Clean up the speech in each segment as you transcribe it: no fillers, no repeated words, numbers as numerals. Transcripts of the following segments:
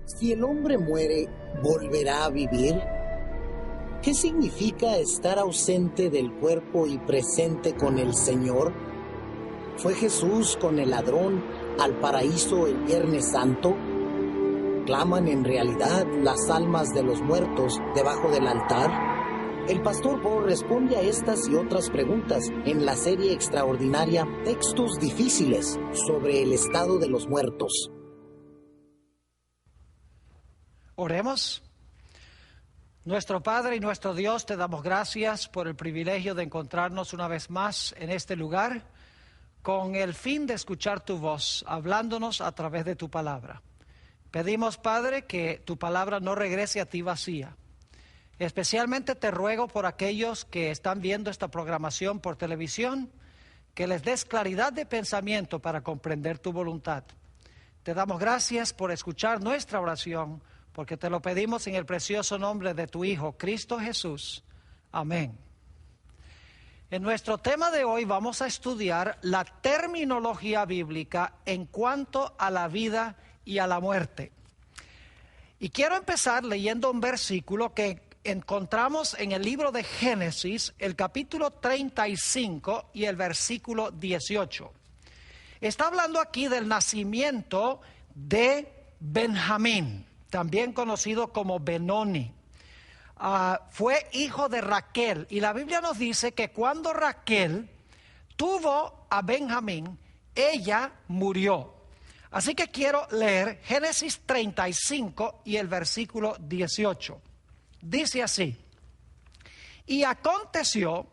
Si el hombre muere, ¿volverá a vivir? ¿Qué significa estar ausente del cuerpo y presente con el Señor? ¿Fue Jesús con el ladrón al paraíso el Viernes Santo? ¿Claman en realidad las almas de los muertos debajo del altar? El pastor Bo responde a estas y otras preguntas en la serie extraordinaria Textos Difíciles sobre el estado de los muertos. Oremos. Nuestro Padre y nuestro Dios, te damos gracias por el privilegio de encontrarnos una vez más en este lugar con el fin de escuchar tu voz, hablándonos a través de tu palabra. Pedimos, Padre, que tu palabra no regrese a ti vacía. Especialmente te ruego por aquellos que están viendo esta programación por televisión, que les des claridad de pensamiento para comprender tu voluntad. Te damos gracias por escuchar nuestra oración, porque te lo pedimos en el precioso nombre de tu Hijo, Cristo Jesús. Amén. En nuestro tema de hoy vamos a estudiar la terminología bíblica en cuanto a la vida y a la muerte. Y quiero empezar leyendo un versículo que encontramos en el libro de Génesis, el capítulo 35 y el versículo 18. Está hablando aquí del nacimiento de Benjamín, también conocido como Benoni. Fue hijo de Raquel, y la Biblia nos dice que cuando Raquel tuvo a Benjamín, ella murió. Así que quiero leer Génesis 35 y el versículo 18. Dice así: y aconteció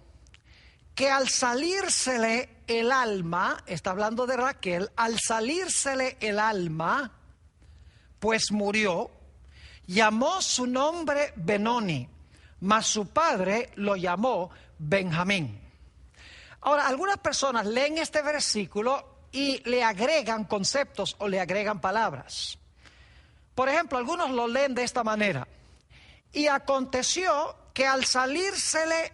que al salírsele el alma, está hablando de Raquel, al salírsele el alma, pues murió, llamó su nombre Benoni, mas su padre lo llamó Benjamín. Ahora, algunas personas leen este versículo y le agregan conceptos o le agregan palabras. Por ejemplo, algunos lo leen de esta manera: y aconteció que al salírsele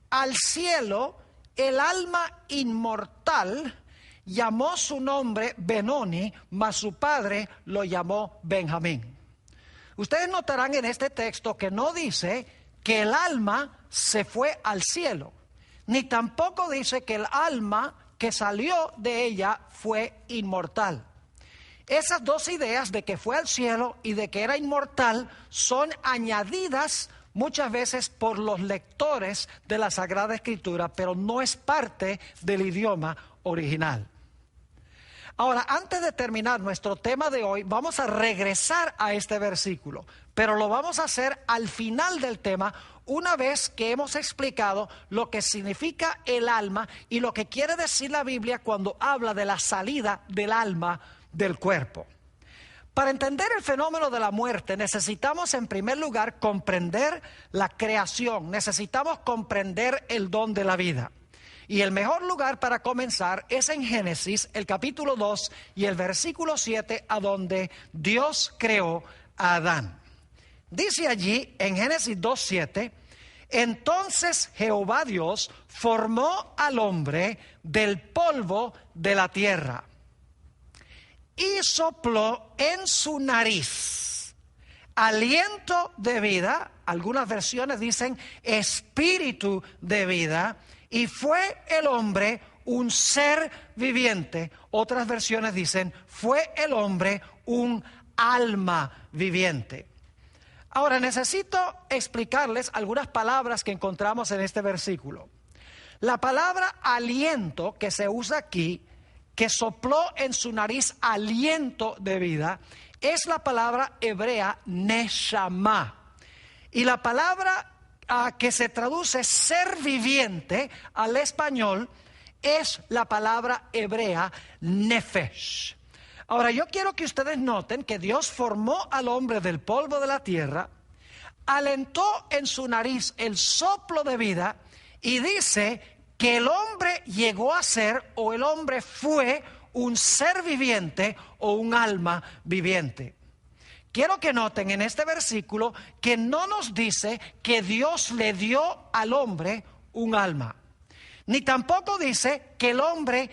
al cielo el alma inmortal, llamó su nombre Benoni, mas su padre lo llamó Benjamín. Ustedes notarán en este texto que no dice que el alma se fue al cielo, ni tampoco dice que el alma que salió de ella fue inmortal. Esas dos ideas de que fue al cielo y de que era inmortal son añadidas muchas veces por los lectores de la Sagrada Escritura, pero no es parte del idioma original. Ahora, antes de terminar nuestro tema de hoy, vamos a regresar a este versículo, pero lo vamos a hacer al final del tema, una vez que hemos explicado lo que significa el alma y lo que quiere decir la Biblia cuando habla de la salida del alma del cuerpo. Para entender el fenómeno de la muerte, necesitamos en primer lugar comprender la creación, necesitamos comprender el don de la vida. Y el mejor lugar para comenzar es en Génesis, el capítulo 2 y el versículo 7, a donde Dios creó a Adán. Dice allí en Génesis 2:7, entonces Jehová Dios formó al hombre del polvo de la tierra y sopló en su nariz aliento de vida, algunas versiones dicen espíritu de vida, y fue el hombre un ser viviente. Otras versiones dicen, fue el hombre un alma viviente. Ahora necesito explicarles algunas palabras que encontramos en este versículo. La palabra aliento que se usa aquí, que sopló en su nariz aliento de vida, es la palabra hebrea neshama. Y la palabra que se traduce ser viviente al español es la palabra hebrea nefesh. Ahora yo quiero que ustedes noten que Dios formó al hombre del polvo de la tierra, alentó en su nariz el soplo de vida y dice que el hombre llegó a ser, o el hombre fue, un ser viviente o un alma viviente. Quiero que noten en este versículo que no nos dice que Dios le dio al hombre un alma, ni tampoco dice que el hombre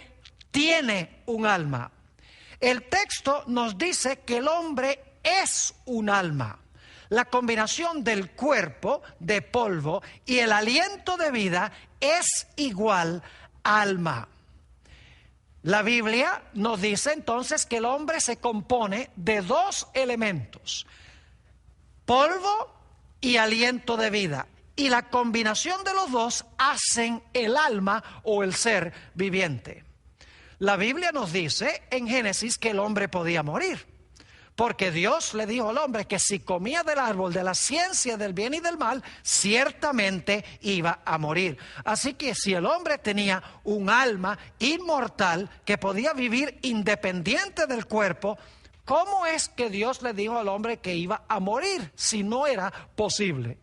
tiene un alma. El texto nos dice que el hombre es un alma. La combinación del cuerpo de polvo y el aliento de vida es igual alma. La Biblia nos dice entonces que el hombre se compone de dos elementos: polvo y aliento de vida. Y la combinación de los dos hacen el alma o el ser viviente. La Biblia nos dice en Génesis que el hombre podía morir, porque Dios le dijo al hombre que si comía del árbol de la ciencia del bien y del mal, ciertamente iba a morir. Así que si el hombre tenía un alma inmortal que podía vivir independiente del cuerpo, ¿cómo es que Dios le dijo al hombre que iba a morir si no era posible?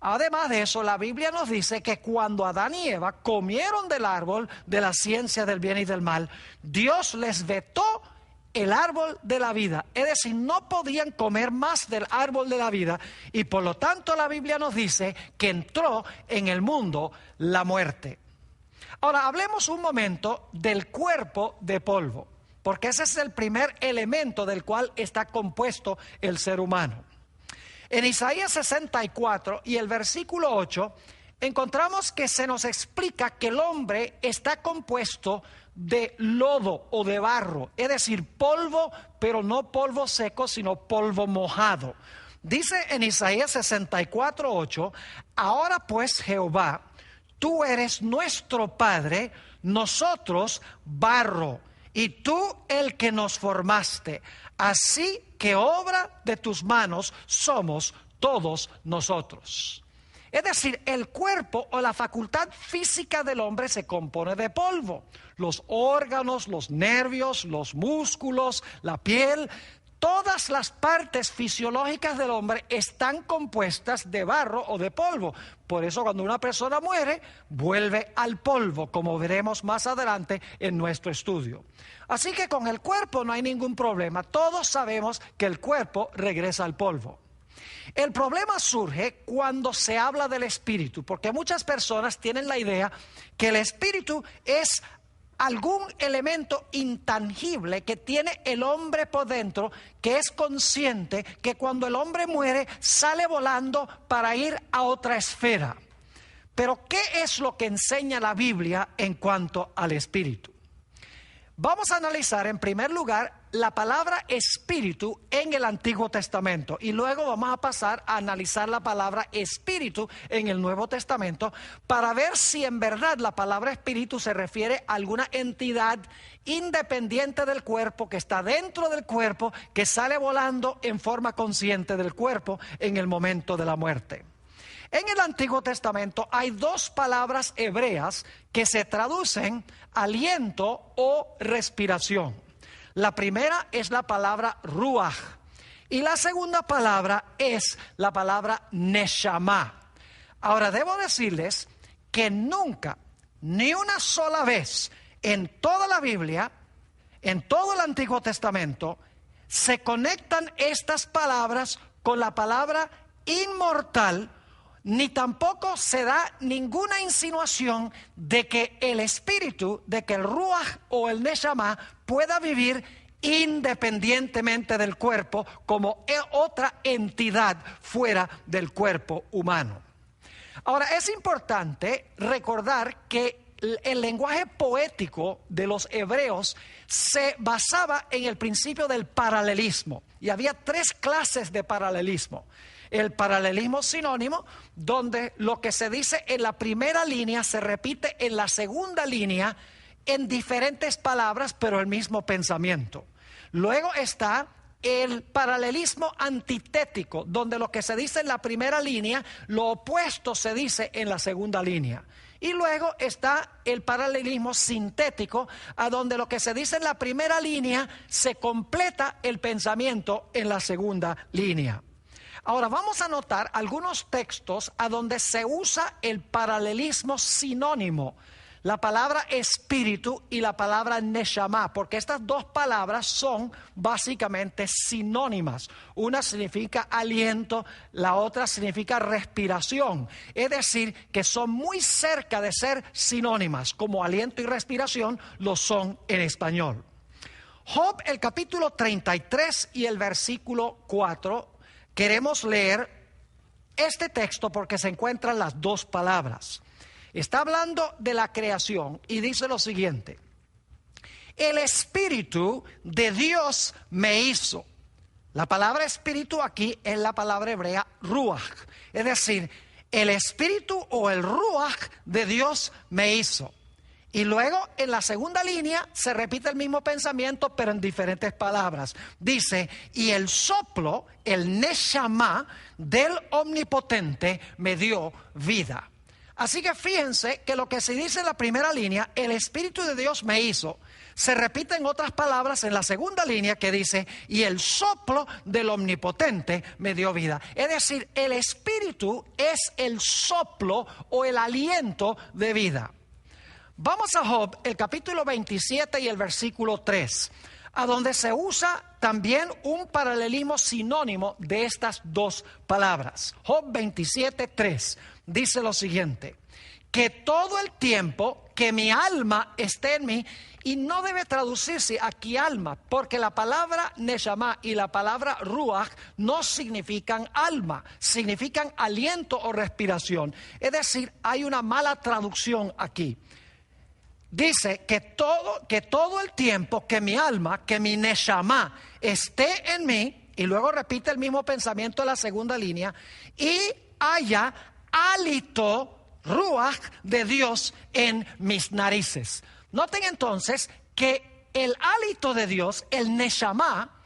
Además de eso, la Biblia nos dice que cuando Adán y Eva comieron del árbol de la ciencia del bien y del mal, Dios les vetó el árbol de la vida. Es decir, no podían comer más del árbol de la vida, y por lo tanto la Biblia nos dice que entró en el mundo la muerte. Ahora, hablemos un momento del cuerpo de polvo, porque ese es el primer elemento del cual está compuesto el ser humano. En Isaías 64 y el versículo 8 encontramos que se nos explica que el hombre está compuesto de lodo o de barro, es decir, polvo, pero no polvo seco, sino polvo mojado. Dice en Isaías 64:8, ahora pues Jehová, tú eres nuestro Padre, nosotros barro, y tú el que nos formaste. Así que obra de tus manos somos todos nosotros. Es decir, el cuerpo o la facultad física del hombre se compone de polvo. Los órganos, los nervios, los músculos, la piel, todas las partes fisiológicas del hombre están compuestas de barro o de polvo. Por eso cuando una persona muere, vuelve al polvo, como veremos más adelante en nuestro estudio. Así que con el cuerpo no hay ningún problema. Todos sabemos que el cuerpo regresa al polvo. El problema surge cuando se habla del espíritu, porque muchas personas tienen la idea que el espíritu es algún elemento intangible que tiene el hombre por dentro, que es consciente que cuando el hombre muere sale volando para ir a otra esfera. Pero ¿qué es lo que enseña la Biblia en cuanto al espíritu? Vamos a analizar en primer lugar la palabra espíritu en el Antiguo Testamento y luego vamos a pasar a analizar la palabra espíritu en el Nuevo Testamento para ver si en verdad la palabra espíritu se refiere a alguna entidad independiente del cuerpo, que está dentro del cuerpo, que sale volando en forma consciente del cuerpo en el momento de la muerte. En el Antiguo Testamento hay dos palabras hebreas que se traducen aliento o respiración. La primera es la palabra ruach y la segunda palabra es la palabra neshama. Ahora debo decirles que nunca, ni una sola vez en toda la Biblia, en todo el Antiguo Testamento, se conectan estas palabras con la palabra inmortal, ni tampoco se da ninguna insinuación de que el espíritu, de que el ruach o el neshama pueda vivir independientemente del cuerpo como otra entidad fuera del cuerpo humano. Ahora, es importante recordar que el lenguaje poético de los hebreos se basaba en el principio del paralelismo, y había tres clases de paralelismo. El paralelismo sinónimo, donde lo que se dice en la primera línea se repite en la segunda línea en diferentes palabras, pero el mismo pensamiento. Luego está el paralelismo antitético, donde lo que se dice en la primera línea, lo opuesto se dice en la segunda línea. Y luego está el paralelismo sintético, a donde lo que se dice en la primera línea se completa el pensamiento en la segunda línea. Ahora vamos a notar algunos textos a donde se usa el paralelismo sinónimo, la palabra espíritu y la palabra neshama, porque estas dos palabras son básicamente sinónimas. Una significa aliento, la otra significa respiración. Es decir, que son muy cerca de ser sinónimas, como aliento y respiración lo son en español. Job, el capítulo 33 y el versículo 4, queremos leer este texto porque se encuentran las dos palabras. Está hablando de la creación y dice lo siguiente: el Espíritu de Dios me hizo. La palabra espíritu aquí es la palabra hebrea ruach, es decir, el Espíritu o el ruach de Dios me hizo. Y luego en la segunda línea se repite el mismo pensamiento, pero en diferentes palabras. Dice, y el soplo, el neshama del Omnipotente me dio vida. Así que fíjense que lo que se dice en la primera línea, el Espíritu de Dios me hizo, se repite en otras palabras en la segunda línea que dice, y el soplo del Omnipotente me dio vida. Es decir, el Espíritu es el soplo o el aliento de vida. Vamos a Job, el capítulo 27 y el versículo 3, a donde se usa también un paralelismo sinónimo de estas dos palabras. Job 27, 3 dice lo siguiente: que todo el tiempo que mi alma esté en mí, y no debe traducirse aquí alma, porque la palabra neshama y la palabra ruach no significan alma, significan aliento o respiración. Es decir, hay una mala traducción aquí. Dice que todo el tiempo que mi alma, que mi neshama esté en mí, y luego repite el mismo pensamiento en la segunda línea, y haya hálito ruach de Dios en mis narices. Noten entonces que el hálito de Dios, el neshama,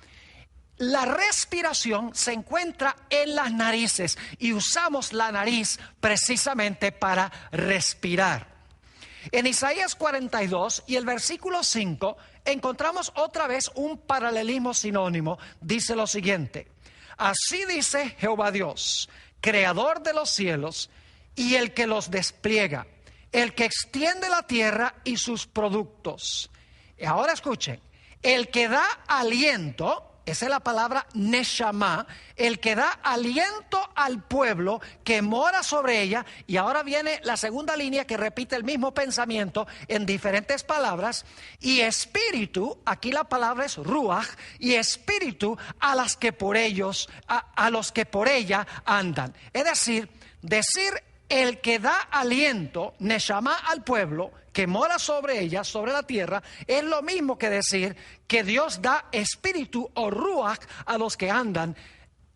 la respiración se encuentra en las narices y usamos la nariz precisamente para respirar. En Isaías 42 y el versículo 5 encontramos otra vez un paralelismo sinónimo. Dice lo siguiente: así dice Jehová Dios, creador de los cielos y el que los despliega, el que extiende la tierra y sus productos. Y ahora escuchen, el que da aliento, esa es la palabra neshama, el que da aliento al pueblo que mora sobre ella. Y ahora viene la segunda línea que repite el mismo pensamiento en diferentes palabras. Y espíritu, aquí la palabra es ruach, y espíritu a los que por ella andan. Es decir el que da aliento, neshama, al pueblo que mora sobre ella, sobre la tierra, es lo mismo que decir que Dios da espíritu o ruach a los que andan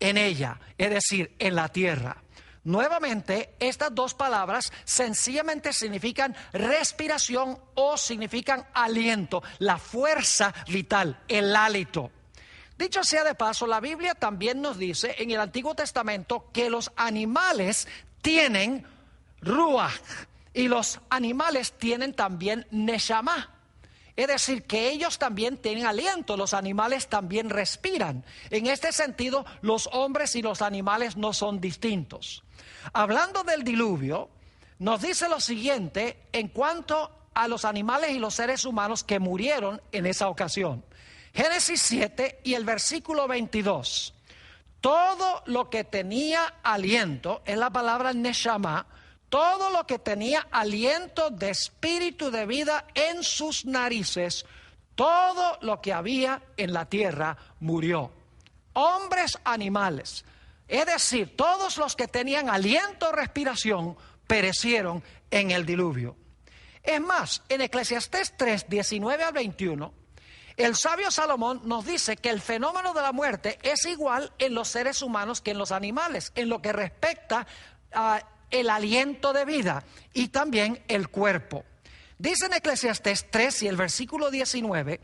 en ella, es decir, en la tierra. Nuevamente, estas dos palabras sencillamente significan respiración o significan aliento, la fuerza vital, el hálito. Dicho sea de paso, la Biblia también nos dice en el Antiguo Testamento que los animales tienen ruach y los animales tienen también neshama. Es decir, que ellos también tienen aliento, los animales también respiran. En este sentido, los hombres y los animales no son distintos. Hablando del diluvio, nos dice lo siguiente en cuanto a los animales y los seres humanos que murieron en esa ocasión. Génesis 7 y el versículo 22. Todo lo que tenía aliento, es la palabra neshama, todo lo que tenía aliento de espíritu de vida en sus narices, todo lo que había en la tierra murió. Hombres, animales, es decir, todos los que tenían aliento o respiración perecieron en el diluvio. Es más, en Eclesiastés 3, 19 al 21, el sabio Salomón nos dice que el fenómeno de la muerte es igual en los seres humanos que en los animales, en lo que respecta a el aliento de vida y también el cuerpo. Dice en Eclesiastés 3 y el versículo 19,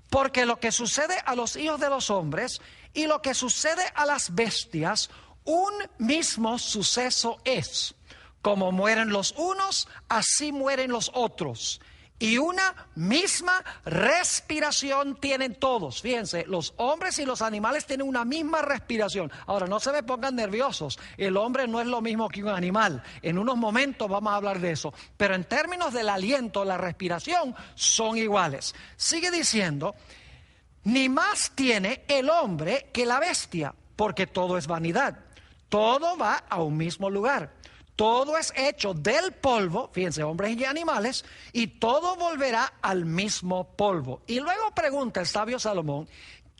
porque lo que sucede a los hijos de los hombres y lo que sucede a las bestias, un mismo suceso es. Como mueren los unos, así mueren los otros. Y una misma respiración tienen todos. Fíjense, los hombres y los animales tienen una misma respiración. Ahora, no se me pongan nerviosos. El hombre no es lo mismo que un animal. En unos momentos vamos a hablar de eso. Pero en términos del aliento, la respiración, son iguales. Sigue diciendo, ni más tiene el hombre que la bestia, porque todo es vanidad. Todo va a un mismo lugar. todo es hecho del polvo, fíjense, hombres y animales, y todo volverá al mismo polvo. Y luego pregunta el sabio Salomón,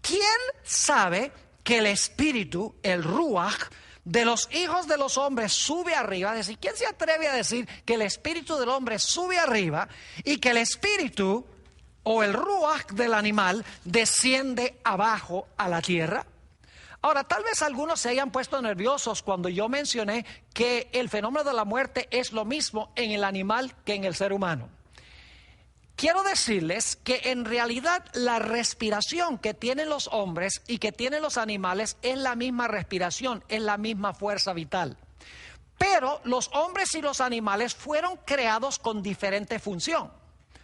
¿quién sabe que el espíritu, el ruach, de los hijos de los hombres sube arriba? Es decir, ¿quién se atreve a decir que el espíritu del hombre sube arriba y que el espíritu o el ruach del animal desciende abajo a la tierra? Ahora, tal vez algunos se hayan puesto nerviosos cuando yo mencioné que el fenómeno de la muerte es lo mismo en el animal que en el ser humano. Quiero decirles que en realidad la respiración que tienen los hombres y que tienen los animales es la misma respiración, es la misma fuerza vital. Pero los hombres y los animales fueron creados con diferente función.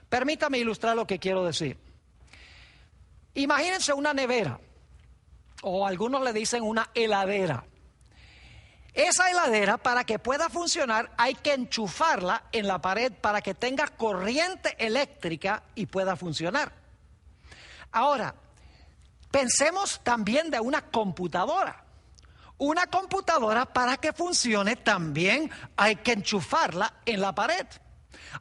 Permítame ilustrar lo que quiero decir. Imagínense una nevera, o algunos le dicen una heladera. Esa heladera, para que pueda funcionar, hay que enchufarla en la pared para que tenga corriente eléctrica y pueda funcionar. Ahora, pensemos también de una computadora. Una computadora, para que funcione, también hay que enchufarla en la pared.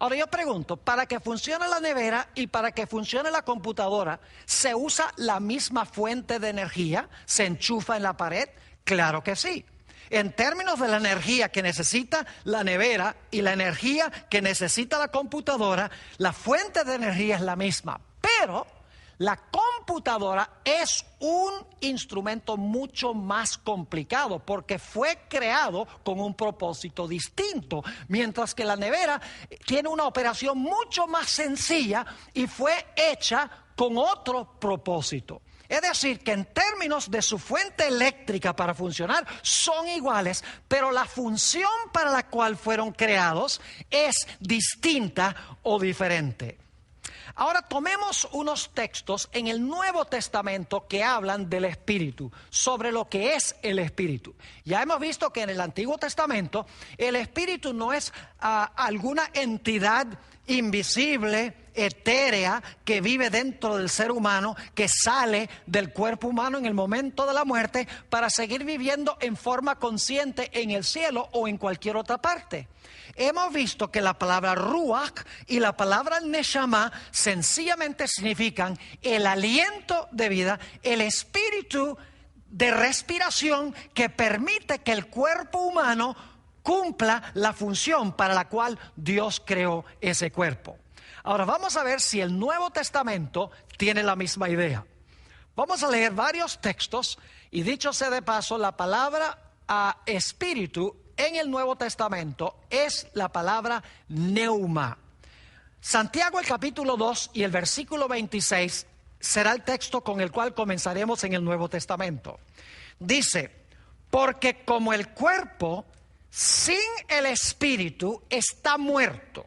Ahora yo pregunto, para que funcione la nevera y para que funcione la computadora, ¿se usa la misma fuente de energía? ¿Se enchufa en la pared? Claro que sí. En términos de la energía que necesita la nevera y la energía que necesita la computadora, la fuente de energía es la misma. Pero la computadora es un instrumento mucho más complicado porque fue creado con un propósito distinto, mientras que la nevera tiene una operación mucho más sencilla y fue hecha con otro propósito. Es decir, que en términos de su fuente eléctrica para funcionar son iguales, pero la función para la cual fueron creados es distinta o diferente. Ahora tomemos unos textos en el Nuevo Testamento que hablan del Espíritu, sobre lo que es el Espíritu. Ya hemos visto que en el Antiguo Testamento el Espíritu no es alguna entidad invisible, etérea, que vive dentro del ser humano, que sale del cuerpo humano en el momento de la muerte para seguir viviendo en forma consciente en el cielo o en cualquier otra parte. Hemos visto que la palabra ruach y la palabra neshama sencillamente significan el aliento de vida, el espíritu de respiración que permite que el cuerpo humano cumpla la función para la cual Dios creó ese cuerpo. Ahora vamos a ver si el Nuevo Testamento tiene la misma idea. Vamos a leer varios textos y dicho sea de paso, la palabra espíritu en el Nuevo Testamento es la palabra neuma. Santiago el capítulo 2 y el versículo 26 será el texto con el cual comenzaremos en el Nuevo Testamento. Dice, porque como el cuerpo sin el espíritu está muerto,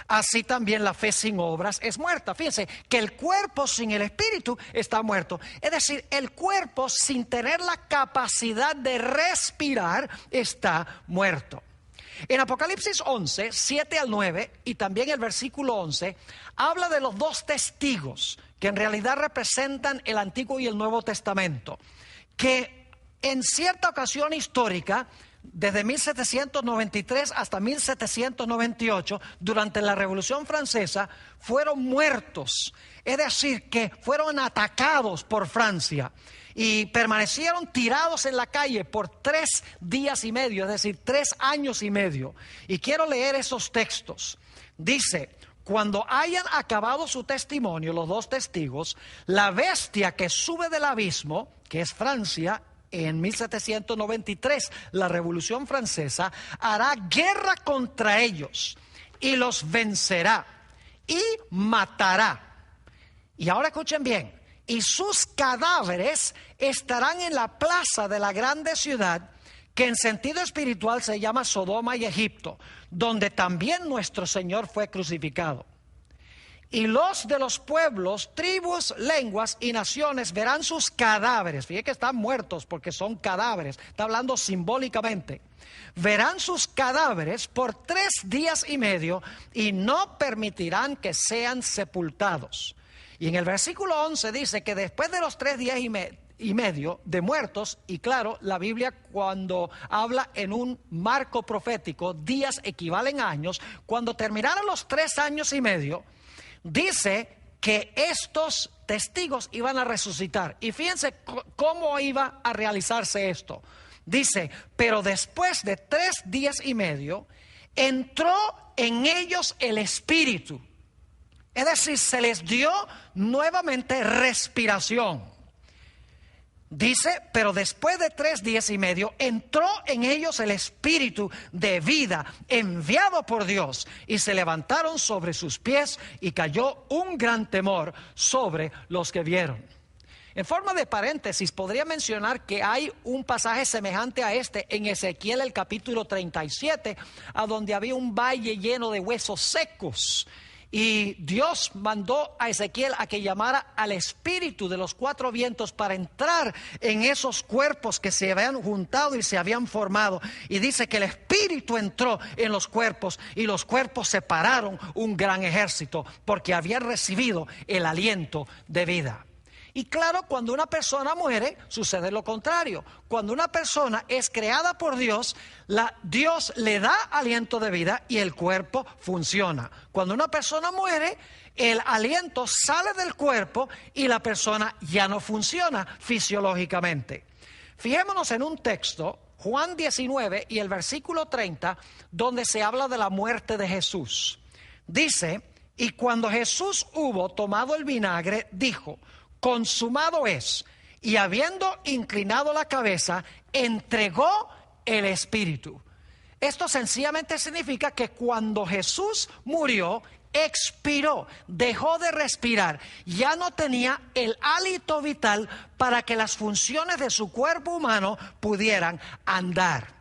así también la fe sin obras es muerta. Fíjense que el cuerpo sin el espíritu está muerto. Es decir, el cuerpo sin tener la capacidad de respirar está muerto. En Apocalipsis 11, 7 al 9 y también el versículo 11, habla de los dos testigos que en realidad representan el Antiguo y el Nuevo Testamento, que en cierta ocasión histórica, desde 1793 hasta 1798, durante la Revolución Francesa, fueron muertos. Es decir, que fueron atacados por Francia y permanecieron tirados en la calle por 3 días y medio, es decir, 3 años y medio. Y quiero leer esos textos. Dice, cuando hayan acabado su testimonio, los dos testigos, la bestia que sube del abismo, que es Francia, en 1793, la Revolución Francesa, hará guerra contra ellos y los vencerá y matará. Y ahora escuchen bien, y sus cadáveres estarán en la plaza de la grande ciudad, que en sentido espiritual se llama Sodoma y Egipto, donde también nuestro Señor fue crucificado. Y los de los pueblos, tribus, lenguas y naciones verán sus cadáveres. Fíjense que están muertos porque son cadáveres. Está hablando simbólicamente. Verán sus cadáveres por 3 días y medio y no permitirán que sean sepultados. Y en el versículo 11 dice que después de los 3 días y medio de muertos, y claro, la Biblia cuando habla en un marco profético, días equivalen a años. Cuando terminaron los 3 años y medio, dice que estos testigos iban a resucitar. Y fíjense cómo iba a realizarse esto. Dice, pero después de 3 días y medio, entró en ellos el Espíritu. Es decir, se les dio nuevamente respiración. Dice, pero después de 3 días y medio, entró en ellos el Espíritu de vida enviado por Dios, y se levantaron sobre sus pies, y cayó un gran temor sobre los que vieron. En forma de paréntesis, podría mencionar que hay un pasaje semejante a este en Ezequiel, el capítulo 37, a donde había un valle lleno de huesos secos. Y Dios mandó a Ezequiel a que llamara al espíritu de los 4 vientos para entrar en esos cuerpos que se habían juntado y se habían formado. Y dice que el espíritu entró en los cuerpos, y los cuerpos separaron un gran ejército porque habían recibido el aliento de vida. Y claro, cuando una persona muere, sucede lo contrario. Cuando una persona es creada por Dios, Dios le da aliento de vida y el cuerpo funciona. Cuando una persona muere, el aliento sale del cuerpo y la persona ya no funciona fisiológicamente. Fijémonos en un texto, Juan 19 y el versículo 30, donde se habla de la muerte de Jesús. Dice, y cuando Jesús hubo tomado el vinagre, dijo, consumado es, y habiendo inclinado la cabeza, entregó el Espíritu. Esto sencillamente significa que cuando Jesús murió, expiró, dejó de respirar, ya no tenía el hálito vital para que las funciones de su cuerpo humano pudieran andar.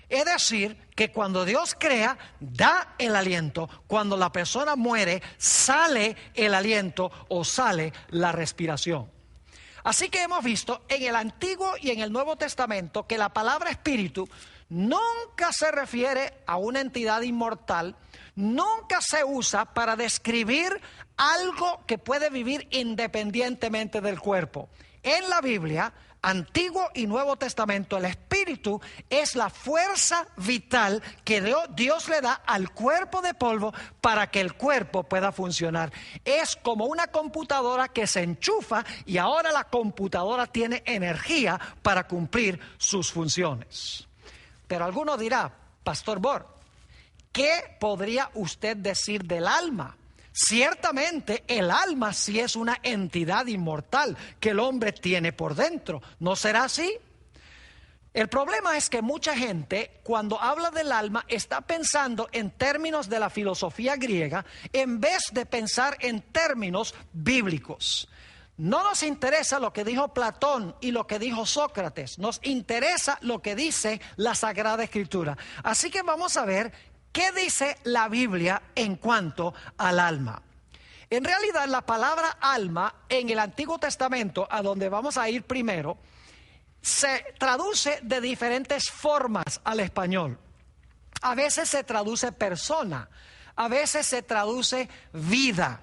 Es decir, que cuando Dios crea, da el aliento. Cuando la persona muere, sale el aliento o sale la respiración. Así que hemos visto en el Antiguo y en el Nuevo Testamento que la palabra espíritu nunca se refiere a una entidad inmortal, nunca se usa para describir algo que puede vivir independientemente del cuerpo. En la Biblia, Antiguo y Nuevo Testamento, el espíritu es la fuerza vital que Dios le da al cuerpo de polvo para que el cuerpo pueda funcionar. Es como una computadora que se enchufa y ahora la computadora tiene energía para cumplir sus funciones. Pero alguno dirá, Pastor Bor, ¿qué podría usted decir del alma? Ciertamente el alma sí es una entidad inmortal que el hombre tiene por dentro. ¿No será así? El problema es que mucha gente cuando habla del alma está pensando en términos de la filosofía griega en vez de pensar en términos bíblicos. No nos interesa lo que dijo Platón y lo que dijo Sócrates, nos interesa lo que dice la Sagrada Escritura. Así que vamos a ver ¿qué dice la Biblia en cuanto al alma? En realidad, la palabra alma en el Antiguo Testamento, a donde vamos a ir primero, se traduce de diferentes formas al español. A veces se traduce persona, a veces se traduce vida,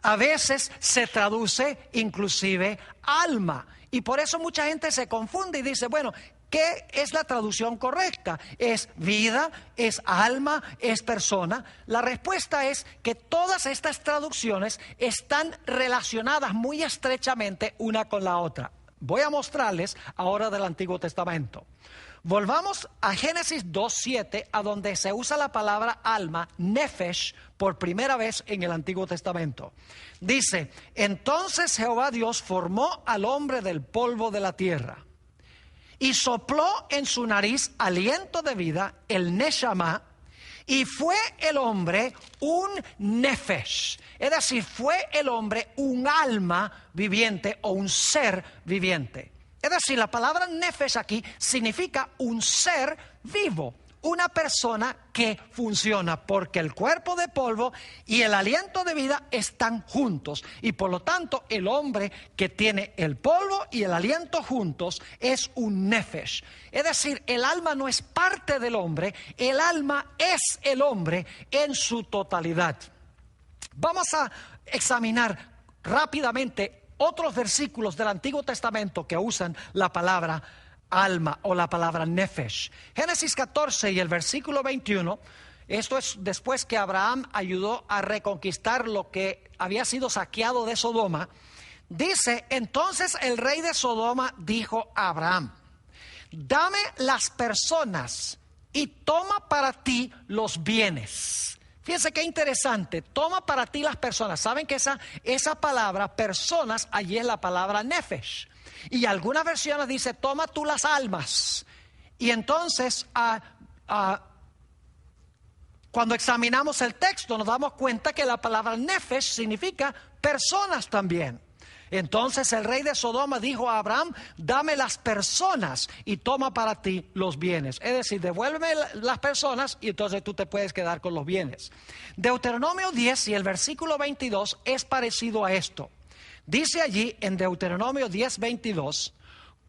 a veces se traduce inclusive alma. Y por eso mucha gente se confunde y dice, bueno, ¿qué es la traducción correcta? ¿Es vida? ¿Es alma? ¿Es persona? La respuesta es que todas estas traducciones están relacionadas muy estrechamente una con la otra. Voy a mostrarles ahora del Antiguo Testamento. Volvamos a Génesis 2:7, a donde se usa la palabra alma, nefesh, por primera vez en el Antiguo Testamento. Dice, entonces Jehová Dios formó al hombre del polvo de la tierra y sopló en su nariz aliento de vida, el neshama, y fue el hombre un nefesh. Es decir, fue el hombre un alma viviente o un ser viviente. Es decir, la palabra nefesh aquí significa un ser vivo, una persona que funciona, porque el cuerpo de polvo y el aliento de vida están juntos. Y por lo tanto, el hombre que tiene el polvo y el aliento juntos es un nefesh. Es decir, el alma no es parte del hombre, el alma es el hombre en su totalidad. Vamos a examinar rápidamente otros versículos del Antiguo Testamento que usan la palabra alma o la palabra nefesh. Génesis 14 y el versículo 21, esto es después que Abraham ayudó a reconquistar lo que había sido saqueado de Sodoma. Dice: entonces el rey de Sodoma dijo a Abraham: dame las personas y toma para ti los bienes. Fíjense qué interesante, toma para ti las personas. Saben que esa palabra personas allí es la palabra nefesh. Y algunas versiones dice: toma tú las almas. Y entonces cuando examinamos el texto nos damos cuenta que la palabra nefesh significa personas también. Entonces el rey de Sodoma dijo a Abraham: dame las personas y toma para ti los bienes. Es decir, devuélveme las personas y entonces tú te puedes quedar con los bienes. Deuteronomio 10 y el versículo 22 es parecido a esto. Dice allí en Deuteronomio 10, 22: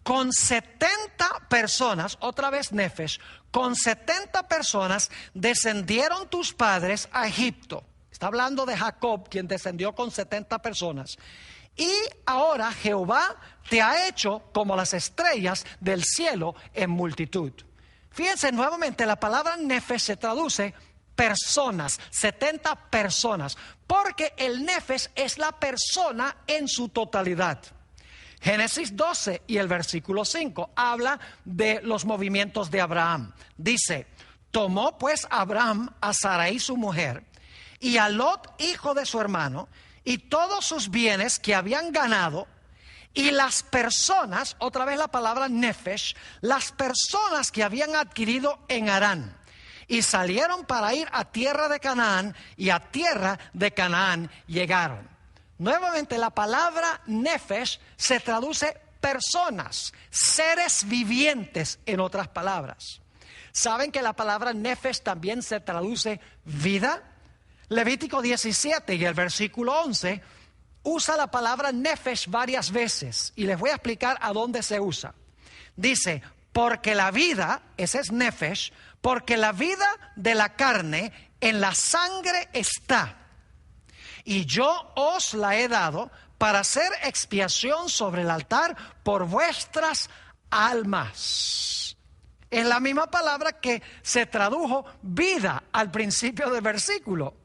con 70 personas, otra vez nefesh, con 70 personas descendieron tus padres a Egipto. Está hablando de Jacob, quien descendió con 70 personas. Y ahora Jehová te ha hecho como las estrellas del cielo en multitud. Fíjense nuevamente, la palabra nefesh se traduce personas, 70 personas, porque el nefesh es la persona en su totalidad. Génesis 12 y el versículo 5 habla de los movimientos de Abraham. Dice: tomó pues Abraham a Sarai su mujer y a Lot hijo de su hermano y todos sus bienes que habían ganado, y las personas, otra vez la palabra nefesh, las personas que habían adquirido en Harán, y salieron para ir a tierra de Canaán, y a tierra de Canaán llegaron. Nuevamente la palabra nefesh se traduce personas, seres vivientes, en otras palabras. ¿Saben que la palabra nefesh también se traduce vida? Levítico 17 y el versículo 11 usa la palabra nefesh varias veces y les voy a explicar a dónde se usa. Dice: porque la vida, ese es nefesh, porque la vida de la carne en la sangre está, y yo os la he dado para hacer expiación sobre el altar por vuestras almas. Es la misma palabra que se tradujo vida al principio del versículo.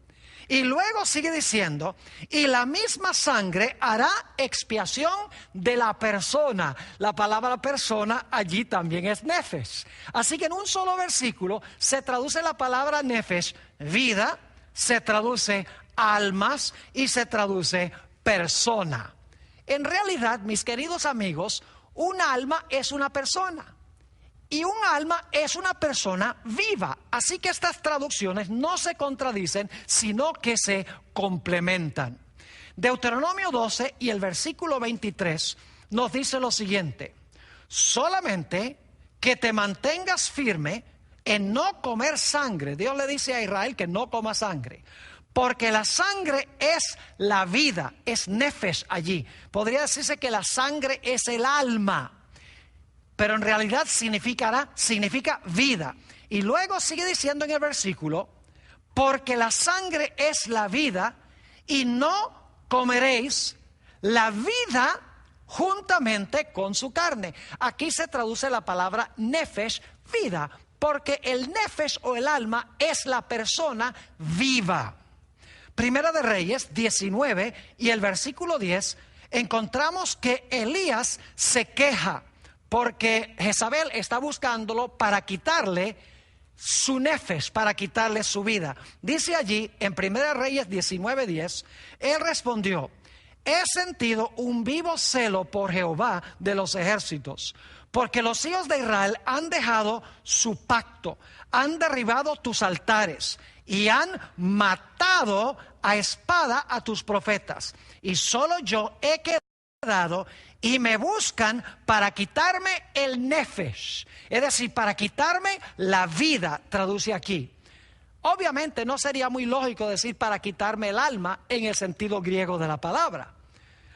Y luego sigue diciendo: y la misma sangre hará expiación de la persona. La palabra persona allí también es nefesh. Así que en un solo versículo se traduce la palabra nefesh, vida, se traduce almas y se traduce persona. En realidad, mis queridos amigos, un alma es una persona. Y un alma es una persona viva. Así que estas traducciones no se contradicen, sino que se complementan. Deuteronomio 12 y el versículo 23 nos dice lo siguiente: solamente que te mantengas firme en no comer sangre. Dios le dice a Israel que no coma sangre, porque la sangre es la vida, es nefesh allí. Podría decirse que la sangre es el alma, pero en realidad significa vida. Y luego sigue diciendo en el versículo: porque la sangre es la vida, y no comeréis la vida juntamente con su carne. Aquí se traduce la palabra nefesh, vida, porque el nefesh o el alma es la persona viva. Primera de Reyes 19 y el versículo 10 encontramos que Elías se queja porque Jezabel está buscándolo para quitarle su nefesh, para quitarle su vida. Dice allí en Primera Reyes 19:10, él respondió: he sentido un vivo celo por Jehová de los ejércitos, porque los hijos de Israel han dejado su pacto, han derribado tus altares y han matado a espada a tus profetas, y solo yo he quedado, y me buscan para quitarme el nefesh, es decir, para quitarme la vida, traduce aquí. Obviamente no sería muy lógico decir para quitarme el alma en el sentido griego de la palabra.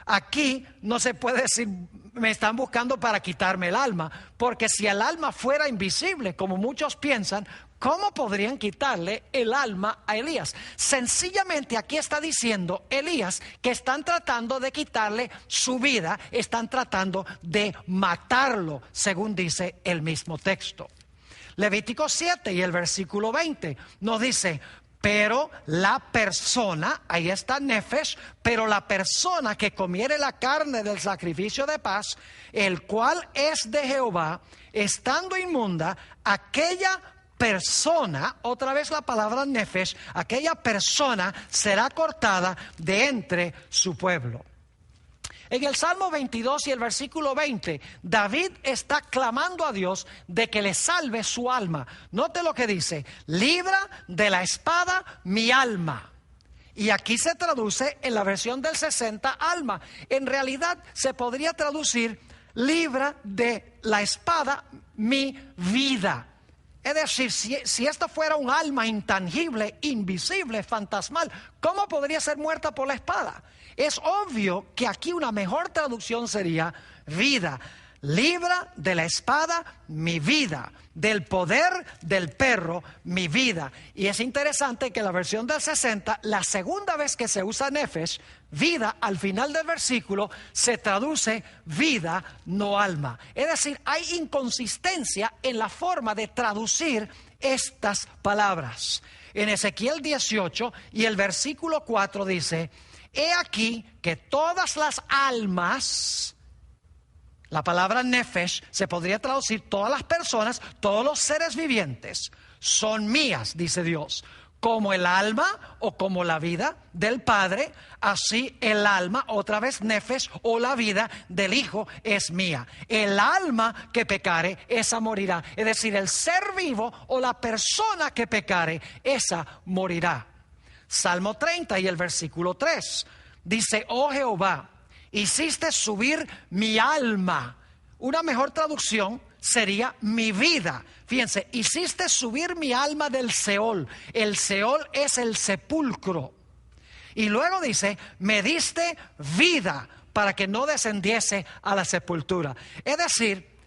Aquí no se puede decir, me están buscando para quitarme el alma, porque si el alma fuera invisible, como muchos piensan, ¿cómo podrían quitarle el alma a Elías? Sencillamente aquí está diciendo Elías que están tratando de quitarle su vida, están tratando de matarlo, según dice el mismo texto. Levítico 7 y el versículo 20 nos dice: pero la persona, ahí está nefesh, pero la persona que comiere la carne del sacrificio de paz, el cual es de Jehová, estando inmunda, aquella persona, otra vez la palabra nefesh, aquella persona será cortada de entre su pueblo. En el Salmo 22 y el versículo 20, David está clamando a Dios de que le salve su alma. Note lo que dice: libra de la espada mi alma. Y aquí se traduce en la versión del 60 alma. En realidad se podría traducir: libra de la espada mi vida. Es decir, si esto fuera un alma intangible, invisible, fantasmal, ¿cómo podría ser muerta por la espada? Es obvio que aquí una mejor traducción sería vida. Libra de la espada mi vida, del poder del perro mi vida. Y es interesante que la versión del 60, la segunda vez que se usa nefesh, vida, al final del versículo se traduce vida, no alma. Es decir, hay inconsistencia en la forma de traducir estas palabras. En Ezequiel 18 y el versículo 4 dice: he aquí que todas las almas, la palabra nefesh se podría traducir todas las personas, todos los seres vivientes, son mías, dice Dios. Como el alma o como la vida del Padre, así el alma, otra vez nefesh, o la vida del Hijo es mía. El alma que pecare, esa morirá. Es decir, el ser vivo o la persona que pecare, esa morirá. Salmo 30 y el versículo 3 dice: oh Jehová, hiciste subir mi alma. Una mejor traducción sería mi vida. Fíjense, hiciste subir mi alma del Seol. El Seol es el sepulcro. Y luego dice: me diste vida para que no descendiese a la sepultura. Es decir,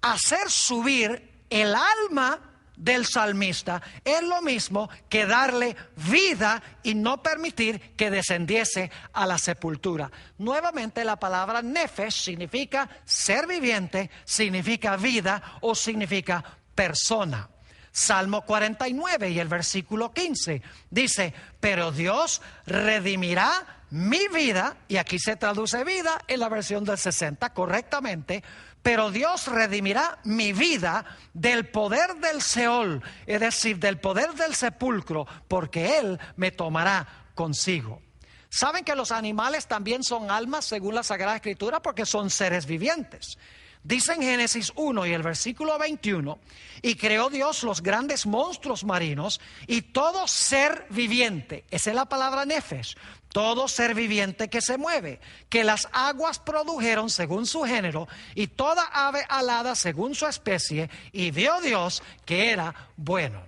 hacer subir el alma del salmista es lo mismo que darle vida y no permitir que descendiese a la sepultura. Nuevamente, la palabra nefesh significa ser viviente, significa vida o significa persona. Salmo 49 y el versículo 15 dice: pero Dios redimirá mi vida, y aquí se traduce vida en la versión del 60 correctamente. Pero Dios redimirá mi vida del poder del Seol, es decir, del poder del sepulcro, porque Él me tomará consigo. ¿Saben que los animales también son almas según la Sagrada Escritura? Porque son seres vivientes. Dice en Génesis 1 y el versículo 21: y creó Dios los grandes monstruos marinos y todo ser viviente, esa es la palabra nefesh, todo ser viviente que se mueve, que las aguas produjeron según su género, y toda ave alada según su especie, y vio Dios que era bueno.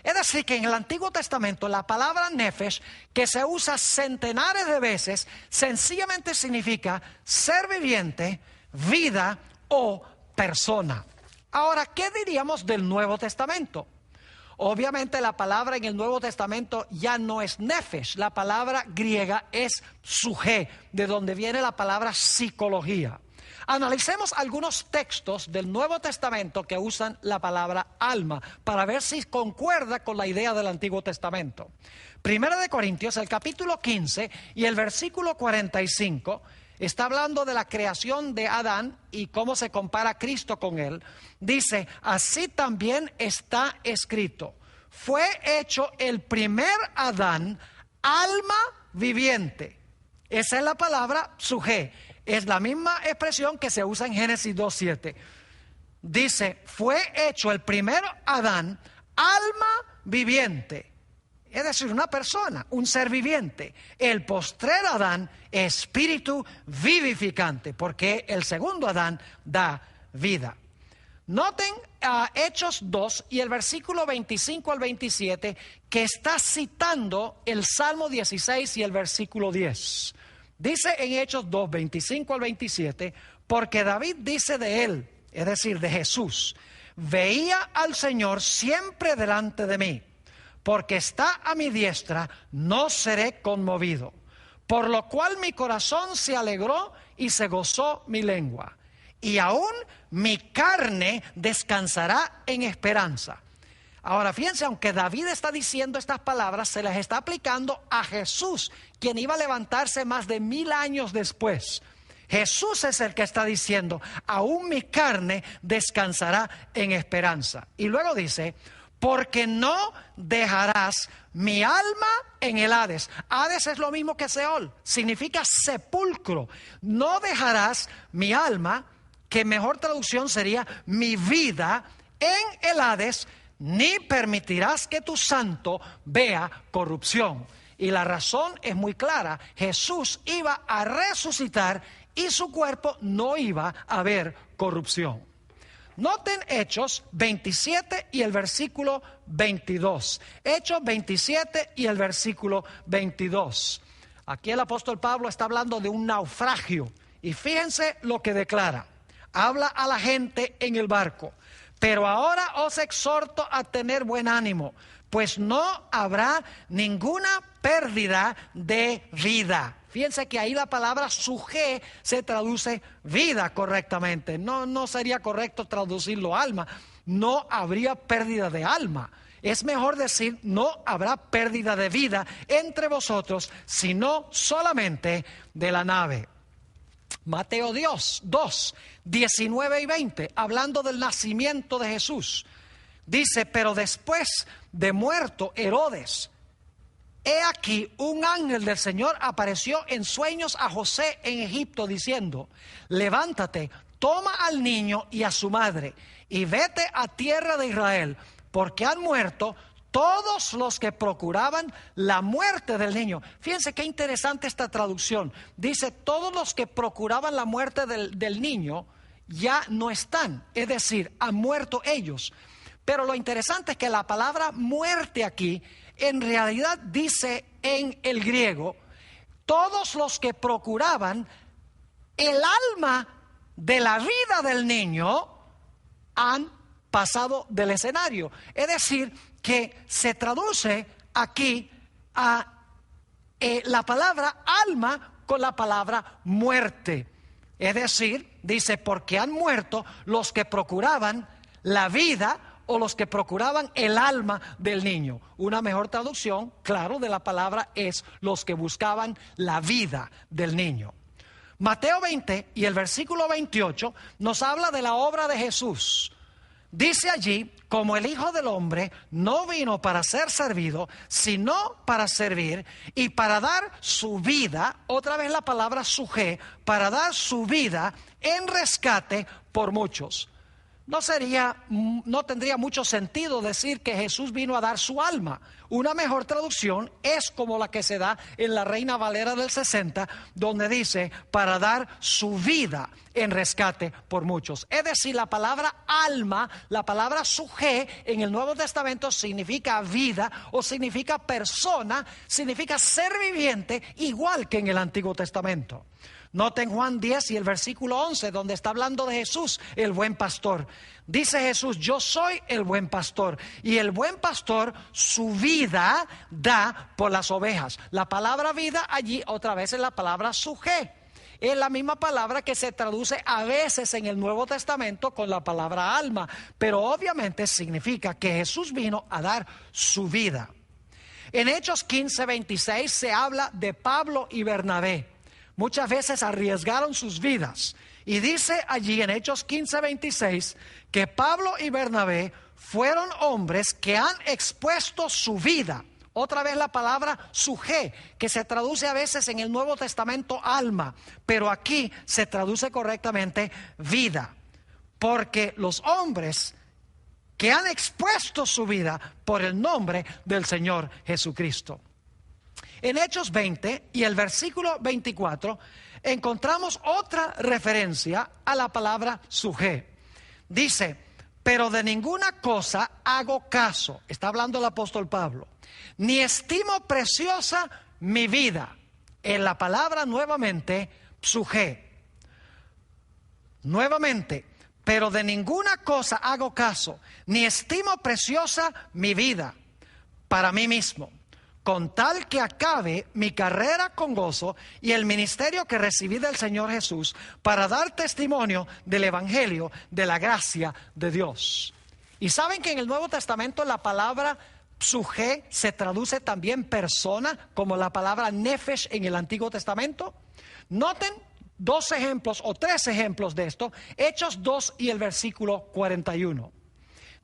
Es decir, que en el Antiguo Testamento la palabra nefesh, que se usa centenares de veces, sencillamente significa ser viviente, vida o persona. Ahora, ¿qué diríamos del Nuevo Testamento? Obviamente la palabra en el Nuevo Testamento ya no es nefesh, la palabra griega es psuché, de donde viene la palabra psicología. Analicemos algunos textos del Nuevo Testamento que usan la palabra alma para ver si concuerda con la idea del Antiguo Testamento. Primera de Corintios, el capítulo 15 y el versículo 45, está hablando de la creación de Adán y cómo se compara Cristo con él. Dice: así también está escrito: fue hecho el primer Adán alma viviente. Esa es la palabra psuché. Es la misma expresión que se usa en Génesis 2:7. Dice: fue hecho el primer Adán alma viviente. Es decir, una persona, un ser viviente. El postrer Adán, espíritu vivificante, porque el segundo Adán da vida. Noten Hechos 2 y el versículo 25 al 27, que está citando el Salmo 16 y el versículo 10. Dice en Hechos 2, 25 al 27, porque David dice de él, es decir, de Jesús, veía al Señor siempre delante de mí, porque está a mi diestra, no seré conmovido. Por lo cual mi corazón se alegró y se gozó mi lengua. Y aún mi carne descansará en esperanza. Ahora fíjense, aunque David está diciendo estas palabras, se las está aplicando a Jesús, quien iba a levantarse más de 1000 años después. Jesús es el que está diciendo, aún mi carne descansará en esperanza. Y luego dice, porque no dejarás mi alma en el Hades. Hades es lo mismo que Seol, significa sepulcro. No dejarás mi alma, que mejor traducción sería mi vida, en el Hades, ni permitirás que tu santo vea corrupción. Y la razón es muy clara, Jesús iba a resucitar y su cuerpo no iba a ver corrupción. Noten Hechos 27 y el versículo 22. Hechos 27 y el versículo 22. Aquí el apóstol Pablo está hablando de un naufragio. Y fíjense lo que declara. Habla a la gente en el barco. Pero ahora os exhorto a tener buen ánimo, pues no habrá ninguna pérdida de vida. Fíjense que ahí la palabra suje se traduce vida correctamente. No sería correcto traducirlo alma. No habría pérdida de alma. Es mejor decir no habrá pérdida de vida entre vosotros, sino solamente de la nave. Mateo 2, 19 y 20, hablando del nacimiento de Jesús. Dice, pero después de muerto Herodes, he aquí un ángel del Señor apareció en sueños a José en Egipto diciendo, levántate, toma al niño y a su madre y vete a tierra de Israel, porque han muerto todos los que procuraban la muerte del niño. Fíjense qué interesante esta traducción. Dice, todos los que procuraban la muerte del niño ya no están. Es decir, han muerto ellos. Pero lo interesante es que la palabra muerte aquí, en realidad dice en el griego, todos los que procuraban el alma de la vida del niño han pasado del escenario. Es decir, que se traduce aquí a la palabra alma con la palabra muerte. Es decir, dice, porque han muerto los que procuraban la vida o los que procuraban el alma del niño. Una mejor traducción, claro, de la palabra es los que buscaban la vida del niño. Mateo 20 y el versículo 28 nos habla de la obra de Jesús. Dice allí, como el Hijo del Hombre no vino para ser servido, sino para servir y para dar su vida, otra vez la palabra suje, para dar su vida en rescate por muchos. No tendría mucho sentido decir que Jesús vino a dar su alma. Una mejor traducción es como la que se da en la Reina Valera del 60, donde dice para dar su vida en rescate por muchos. Es decir, la palabra alma, la palabra suje en el Nuevo Testamento significa vida o significa persona, significa ser viviente, igual que en el Antiguo Testamento. Noten Juan 10 y el versículo 11, donde está hablando de Jesús, el buen pastor. Dice Jesús, yo soy el buen pastor, y el buen pastor su vida da por las ovejas. La palabra vida allí otra vez es la palabra suje. Es la misma palabra que se traduce a veces en el Nuevo Testamento con la palabra alma, pero obviamente significa que Jesús vino a dar su vida. En Hechos 15, 26 se habla de Pablo y Bernabé. Muchas veces arriesgaron sus vidas. Y dice allí en Hechos 15, 26 que Pablo y Bernabé fueron hombres que han expuesto su vida. Otra vez la palabra suje, que se traduce a veces en el Nuevo Testamento alma, pero aquí se traduce correctamente vida. Porque los hombres que han expuesto su vida por el nombre del Señor Jesucristo. En Hechos 20 y el versículo 24 encontramos otra referencia a la palabra suje. Dice, pero de ninguna cosa hago caso, está hablando el apóstol Pablo, ni estimo preciosa mi vida. En la palabra nuevamente, psuje. Nuevamente, pero de ninguna cosa hago caso, ni estimo preciosa mi vida para mí mismo, con tal que acabe mi carrera con gozo y el ministerio que recibí del Señor Jesús para dar testimonio del Evangelio de la gracia de Dios. Y saben que en el Nuevo Testamento la palabra psuje se traduce también persona, como la palabra nefesh en el Antiguo Testamento. Noten dos ejemplos o tres ejemplos de esto. Hechos 2 y el versículo 41.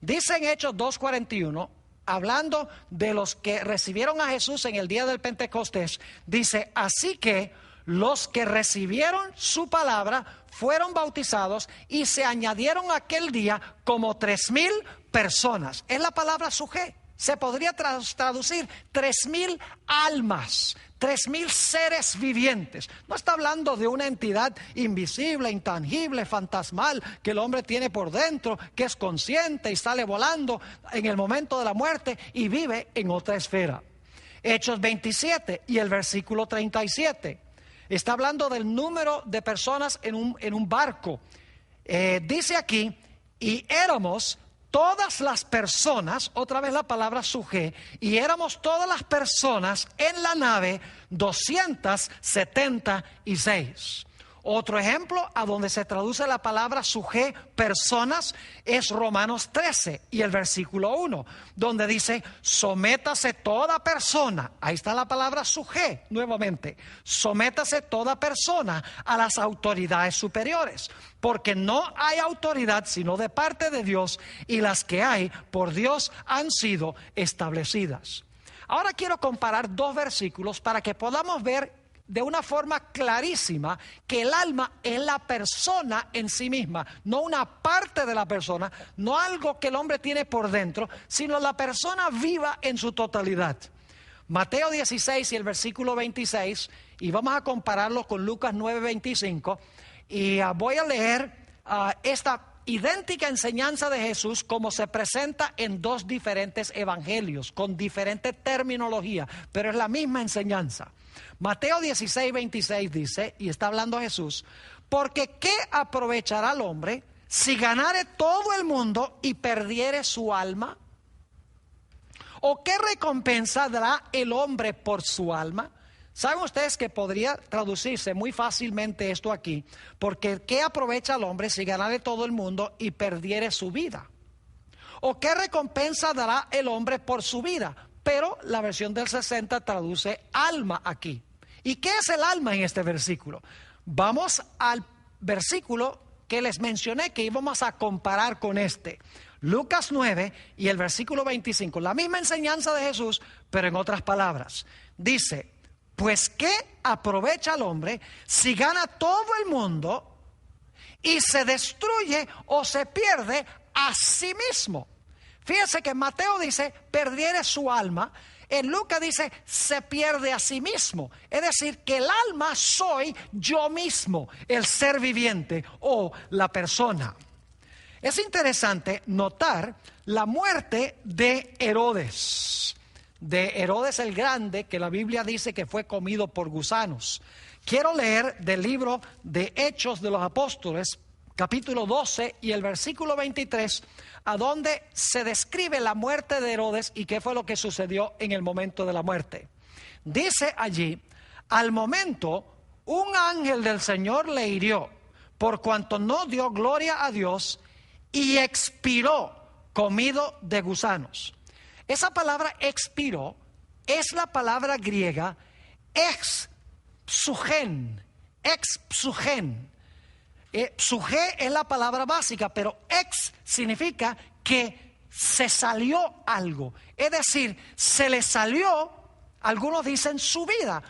Dice en Hechos 2:41, hablando de los que recibieron a Jesús en el día del Pentecostés, dice: así que los que recibieron su palabra fueron bautizados y se añadieron aquel día como 3,000 personas. Es la palabra suje. Se podría traducir 3,000 almas, 3,000 seres vivientes. No está hablando de una entidad invisible, intangible, fantasmal, que el hombre tiene por dentro, que es consciente y sale volando en el momento de la muerte y vive en otra esfera. Hechos 27 y el versículo 37. Está hablando del número de personas en un barco. Dice aquí, y éramos todas las personas, otra vez la palabra suje, y éramos todas las personas en la nave 276. Otro ejemplo a donde se traduce la palabra suje, personas, es Romanos 13 y el versículo 1, donde dice: sométase toda persona, ahí está la palabra suje nuevamente, sométase toda persona a las autoridades superiores, porque no hay autoridad sino de parte de Dios, y las que hay por Dios han sido establecidas. Ahora quiero comparar dos versículos para que podamos ver de una forma clarísima que el alma es la persona en sí misma, no una parte de la persona, no algo que el hombre tiene por dentro, sino la persona viva en su totalidad. Mateo 16 y el versículo 26, y vamos a compararlo con Lucas 9:25, y voy a leer esta idéntica enseñanza de Jesús como se presenta en dos diferentes evangelios, con diferente terminología, pero es la misma enseñanza. Mateo 16:26 dice, y está hablando Jesús: porque ¿qué aprovechará el hombre si ganare todo el mundo y perdiere su alma? ¿O qué recompensa dará el hombre por su alma? ¿Saben ustedes que podría traducirse muy fácilmente esto aquí? Porque ¿qué aprovecha el hombre si ganare todo el mundo y perdiere su vida? ¿O qué recompensa dará el hombre por su vida? Pero la versión del 60 traduce alma aquí. ¿Y qué es el alma en este versículo? Vamos al versículo que les mencioné que íbamos a comparar con este. Lucas 9 y el versículo 25. La misma enseñanza de Jesús, pero en otras palabras. Dice: pues ¿qué aprovecha el hombre si gana todo el mundo y se destruye o se pierde a sí mismo? Fíjense que Mateo dice perdiere su alma, en Lucas dice se pierde a sí mismo. Es decir, que el alma soy yo mismo, el ser viviente o la persona. Es interesante notar la muerte de Herodes el Grande, que la Biblia dice que fue comido por gusanos. Quiero leer del libro de Hechos de los Apóstoles, capítulo 12 y el versículo 23, a donde se describe la muerte de Herodes y qué fue lo que sucedió en el momento de la muerte. Dice allí: al momento un ángel del Señor le hirió, por cuanto no dio gloria a Dios, y expiró comido de gusanos. Esa palabra expiró es la palabra griega ex-psugen. Psuje es la palabra básica, pero ex significa que se salió algo. Es decir, se le salió, algunos dicen su vida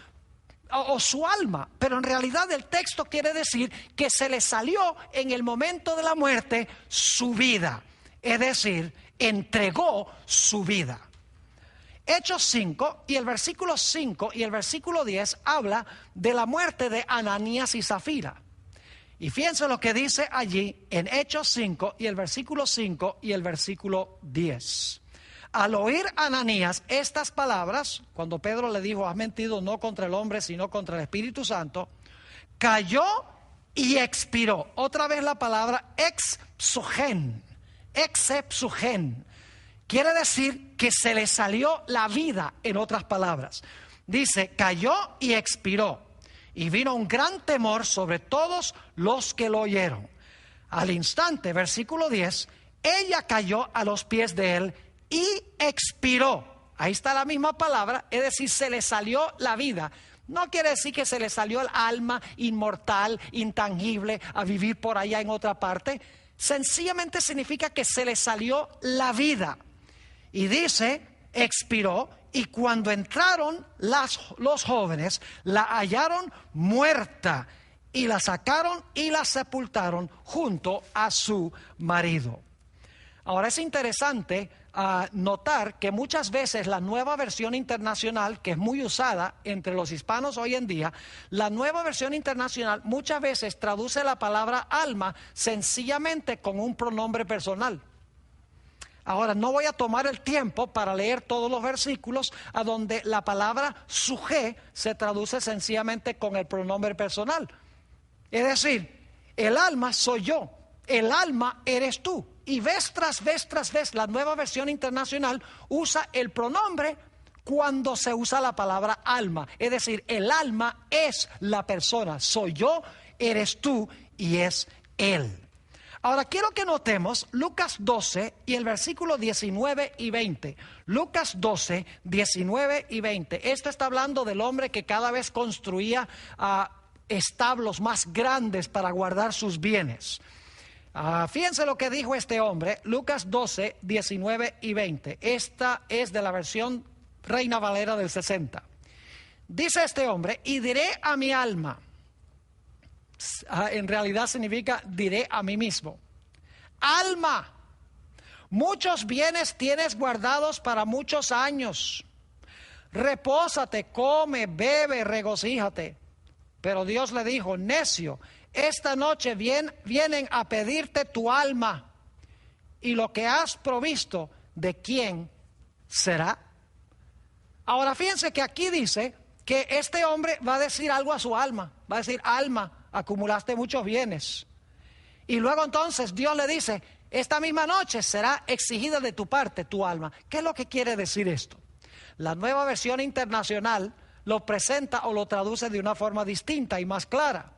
o su alma, pero en realidad el texto quiere decir que se le salió en el momento de la muerte su vida. Es decir, entregó su vida. Hechos 5 y el versículo 5 y el versículo 10 habla de la muerte de Ananías y Zafira. Y fíjense lo que dice allí en Hechos 5 y el versículo 5 y el versículo 10. al oír Ananías estas palabras, cuando Pedro le dijo, has mentido no contra el hombre, sino contra el Espíritu Santo, cayó y expiró. Otra vez la palabra exepsugen. Quiere decir que se le salió la vida, en otras palabras. Dice, cayó y expiró. Y vino un gran temor sobre todos los que lo oyeron. Al instante, versículo 10, ella cayó a los pies de él y expiró. Ahí está la misma palabra, es decir, se le salió la vida. No quiere decir que se le salió el alma inmortal, intangible, a vivir por allá en otra parte. Sencillamente significa que se le salió la vida. Y dice, expiró, y cuando entraron los jóvenes, la hallaron muerta, y la sacaron y la sepultaron junto a su marido. Ahora es interesante notar que muchas veces la Nueva Versión Internacional, que es muy usada entre los hispanos hoy en día, la Nueva Versión Internacional muchas veces traduce la palabra alma sencillamente con un pronombre personal. Ahora, no voy a tomar el tiempo para leer todos los versículos a donde la palabra suje se traduce sencillamente con el pronombre personal. Es decir, el alma soy yo, el alma eres tú. Y vez tras vez, la Nueva Versión Internacional usa el pronombre cuando se usa la palabra alma. Es decir, el alma es la persona, soy yo, eres tú y es él. Ahora quiero que notemos Lucas 12 y el versículo 19 y 20. Lucas 12, 19 y 20. Esto está hablando del hombre que cada vez construía establos más grandes para guardar sus bienes. Fíjense lo que dijo este hombre, Lucas 12, 19 y 20. Esta es de la versión Reina Valera del 60. Dice este hombre, y diré a mi alma, en realidad significa diré a mí mismo, alma, muchos bienes tienes guardados para muchos años, repósate, come, bebe, regocíjate. Pero Dios le dijo, necio, esta noche vienen a pedirte tu alma, y lo que has provisto, ¿de quién será? Ahora fíjense que aquí dice que este hombre va a decir algo a su alma, va a decir, alma, acumulaste muchos bienes. Y luego entonces Dios le dice, esta misma noche será exigida de tu parte tu alma. ¿Qué es lo que quiere decir esto? La Nueva Versión Internacional lo presenta o lo traduce de una forma distinta y más clara.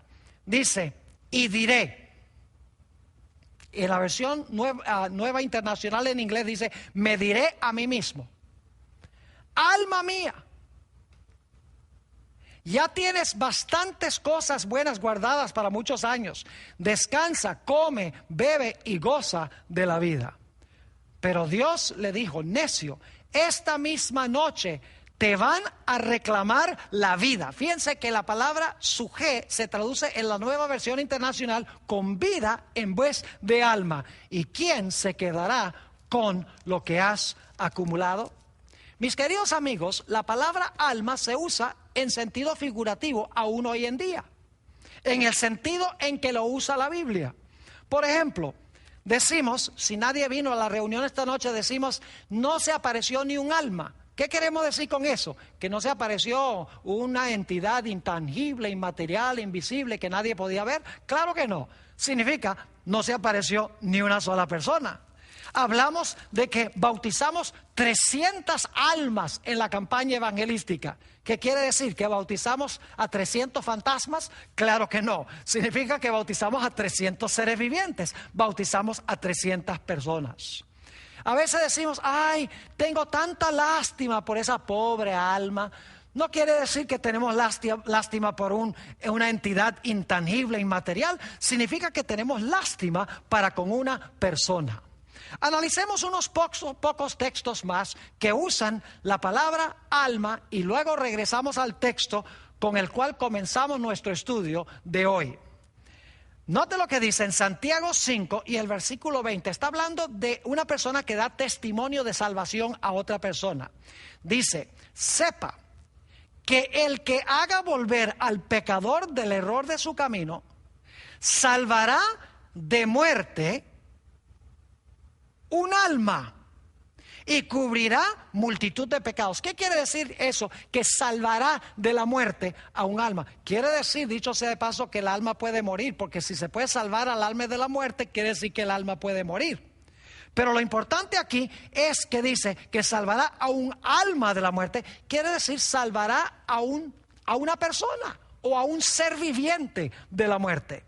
Dice, y diré. En la versión nueva Internacional en inglés dice, me diré a mí mismo, alma mía, ya tienes bastantes cosas buenas guardadas para muchos años. Descansa, come, bebe y goza de la vida. Pero Dios le dijo, necio, esta misma noche te van a reclamar la vida. Fíjense que la palabra suje se traduce en la Nueva Versión Internacional con vida en vez de alma. ¿Y quién se quedará con lo que has acumulado? Mis queridos amigos, la palabra alma se usa en sentido figurativo aún hoy en día, en el sentido en que lo usa la Biblia. Por ejemplo, decimos, si nadie vino a la reunión esta noche, decimos, no se apareció ni un alma. ¿Qué queremos decir con eso? Que no se apareció una entidad intangible, inmaterial, invisible, que nadie podía ver. Claro que no. Significa, no se apareció ni una sola persona. Hablamos de que bautizamos 300 almas en la campaña evangelística. ¿Qué quiere decir? ¿Que bautizamos a 300 fantasmas? Claro que no. Significa que bautizamos a 300 seres vivientes. Bautizamos a 300 personas. A veces decimos, ay, tengo tanta lástima por esa pobre alma. No quiere decir que tenemos lástima por una entidad intangible, inmaterial. Significa que tenemos lástima para con una persona. Analicemos unos pocos textos más que usan la palabra alma y luego regresamos al texto con el cual comenzamos nuestro estudio de hoy. Note lo que dice en Santiago 5 y el versículo 20. Está hablando de una persona que da testimonio de salvación a otra persona. Dice, sepa que el que haga volver al pecador del error de su camino, salvará de muerte un alma y cubrirá multitud de pecados. ¿Qué quiere decir eso? Que salvará de la muerte a un alma. Quiere decir, dicho sea de paso, que el alma puede morir, porque si se puede salvar al alma de la muerte, quiere decir que el alma puede morir. Pero lo importante aquí es que dice que salvará a un alma de la muerte. Quiere decir salvará a una persona o a un ser viviente de la muerte.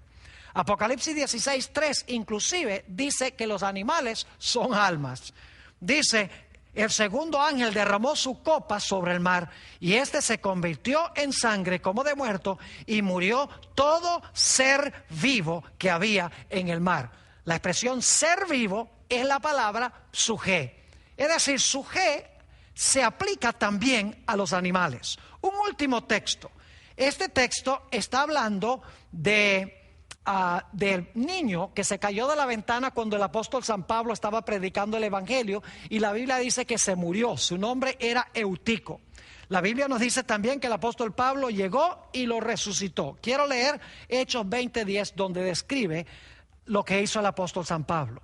Apocalipsis 16:3 inclusive dice que los animales son almas. Dice: el segundo ángel derramó su copa sobre el mar, y éste se convirtió en sangre como de muerto, y murió todo ser vivo que había en el mar. La expresión ser vivo es la palabra sujé. Es decir, sujé se aplica también a los animales. Un último texto. Este texto está hablando del niño que se cayó de la ventana cuando el apóstol San Pablo estaba predicando el evangelio, y la Biblia dice que se murió. Su nombre era Eutico. La Biblia nos dice también que el apóstol Pablo llegó y lo resucitó. Quiero leer Hechos 20:10, donde describe lo que hizo el apóstol San Pablo.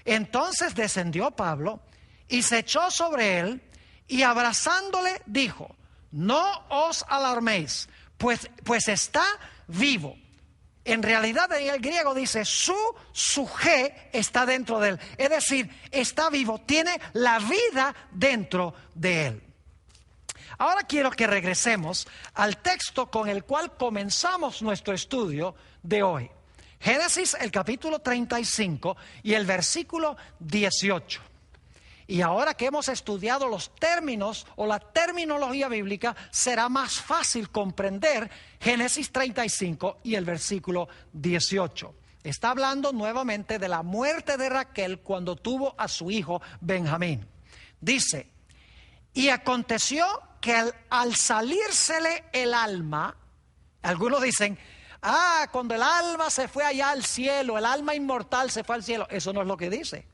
Entonces descendió Pablo y se echó sobre él, y abrazándole dijo: no os alarméis, pues está vivo. En realidad en el griego dice su sujé está dentro de él. Es decir, está vivo, tiene la vida dentro de él. Ahora quiero que regresemos al texto con el cual comenzamos nuestro estudio de hoy. Génesis, el capítulo 35 y el versículo 18. Y ahora que hemos estudiado los términos o la terminología bíblica, será más fácil comprender Génesis 35 y el versículo 18. Está hablando nuevamente de la muerte de Raquel cuando tuvo a su hijo Benjamín. Dice: y aconteció que al salírsele el alma, algunos dicen: cuando el alma se fue allá al cielo, el alma inmortal se fue al cielo. Eso no es lo que dice.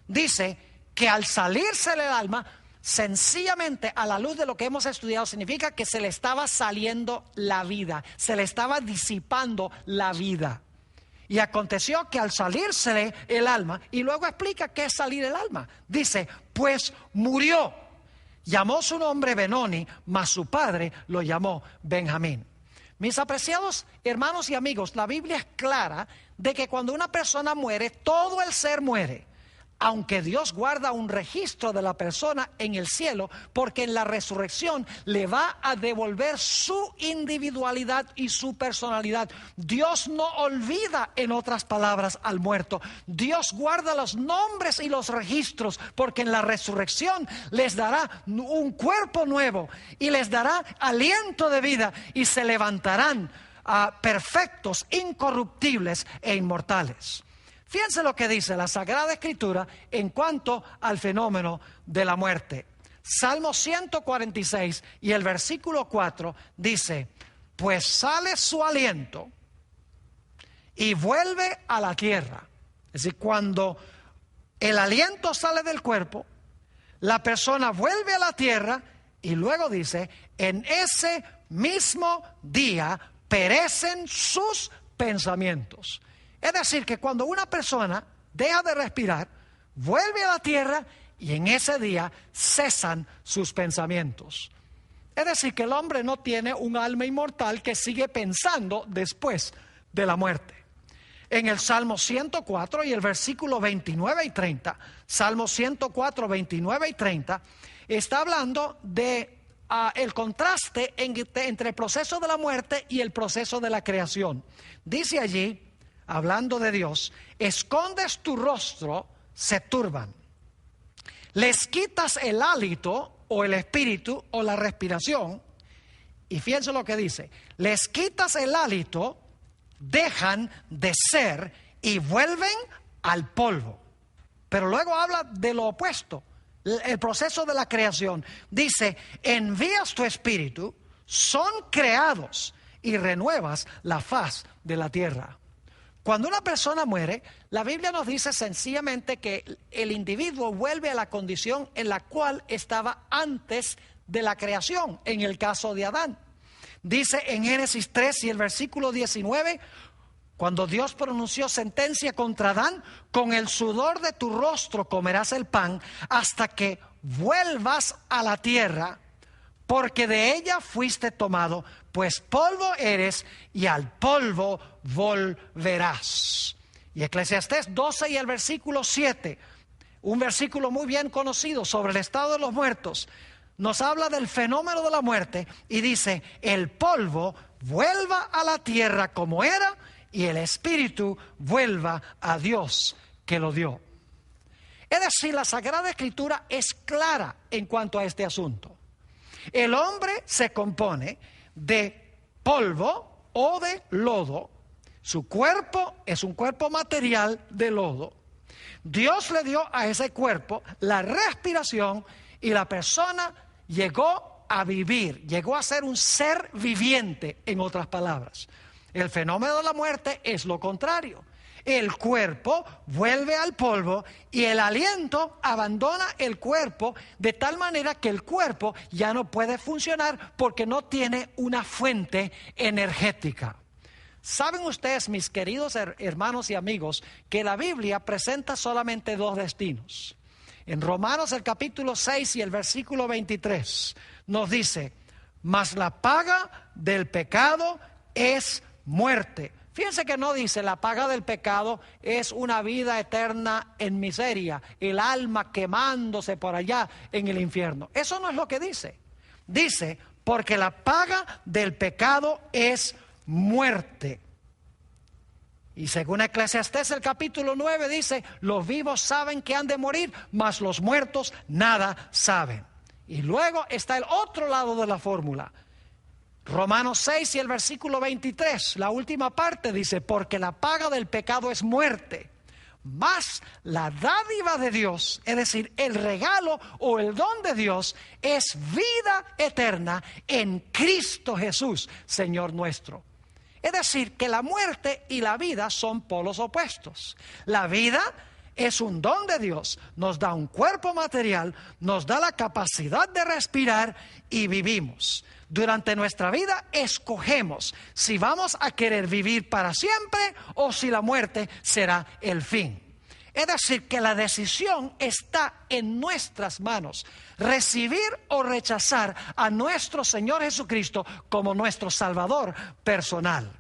Dice que al salirse el alma, sencillamente a la luz de lo que hemos estudiado, significa que se le estaba saliendo la vida, se le estaba disipando la vida. Y aconteció que al salirse el alma, y luego explica qué es salir el alma, dice: pues murió. Llamó su nombre Benoni, mas su padre lo llamó Benjamín. Mis apreciados hermanos y amigos, la Biblia es clara de que cuando una persona muere, todo el ser muere. Aunque Dios guarda un registro de la persona en el cielo, porque en la resurrección le va a devolver su individualidad y su personalidad. Dios no olvida, en otras palabras, al muerto. Dios guarda los nombres y los registros, porque en la resurrección les dará un cuerpo nuevo y les dará aliento de vida, y se levantarán perfectos, incorruptibles e inmortales. Fíjense lo que dice la Sagrada Escritura en cuanto al fenómeno de la muerte. Salmo 146 y el versículo 4 dice: pues sale su aliento y vuelve a la tierra. Es decir, cuando el aliento sale del cuerpo, la persona vuelve a la tierra, y luego dice: en ese mismo día perecen sus pensamientos. Es decir, que cuando una persona deja de respirar, vuelve a la tierra, y en ese día cesan sus pensamientos. Es decir, que el hombre no tiene un alma inmortal que sigue pensando después de la muerte. En el Salmo 104 y el versículo 29 y 30, Salmo 104, 29 y 30, está hablando de el contraste entre el proceso de la muerte y el proceso de la creación. Dice allí, hablando de Dios: escondes tu rostro, se turban. Les quitas el hálito o el espíritu o la respiración. Y fíjense lo que dice: les quitas el hálito, dejan de ser y vuelven al polvo. Pero luego habla de lo opuesto, el proceso de la creación. Dice: envías tu espíritu, son creados, y renuevas la faz de la tierra. Cuando una persona muere, la Biblia nos dice sencillamente que el individuo vuelve a la condición en la cual estaba antes de la creación, en el caso de Adán. Dice en Génesis 3 y el versículo 19: Cuando Dios pronunció sentencia contra Adán, con el sudor de tu rostro comerás el pan hasta que vuelvas a la tierra, porque de ella fuiste tomado, pues polvo eres y al polvo volverás. Y Eclesiastés 12 y el versículo 7, un versículo muy bien conocido sobre el estado de los muertos, nos habla del fenómeno de la muerte y dice: el polvo vuelva a la tierra como era y el espíritu vuelva a Dios que lo dio. Es decir, la Sagrada Escritura es clara en cuanto a este asunto. El hombre se compone de polvo o de lodo. Su cuerpo es un cuerpo material de lodo. Dios le dio a ese cuerpo la respiración y la persona llegó a vivir, llegó a ser un ser viviente, en otras palabras. El fenómeno de la muerte es lo contrario. El cuerpo vuelve al polvo y el aliento abandona el cuerpo de tal manera que el cuerpo ya no puede funcionar porque no tiene una fuente energética. ¿Saben ustedes, mis queridos hermanos y amigos, que la Biblia presenta solamente dos destinos? En Romanos el capítulo 6 y el versículo 23 nos dice: mas la paga del pecado es muerte. Fíjense que no dice la paga del pecado es una vida eterna en miseria, el alma quemándose por allá en el infierno. Eso no es lo que dice. Dice, porque la paga del pecado es muerte. Y según Eclesiastés el capítulo 9 dice: los vivos saben que han de morir, mas los muertos nada saben. Y luego está el otro lado de la fórmula. Romanos 6 y el versículo 23, la última parte dice: porque la paga del pecado es muerte, mas la dádiva de Dios, es decir, el regalo o el don de Dios, es vida eterna en Cristo Jesús, Señor nuestro. Es decir, que la muerte y la vida son polos opuestos. La vida es un don de Dios, nos da un cuerpo material, nos da la capacidad de respirar y vivimos. Durante nuestra vida escogemos si vamos a querer vivir para siempre o si la muerte será el fin. Es decir, que la decisión está en nuestras manos, recibir o rechazar a nuestro Señor Jesucristo como nuestro Salvador personal.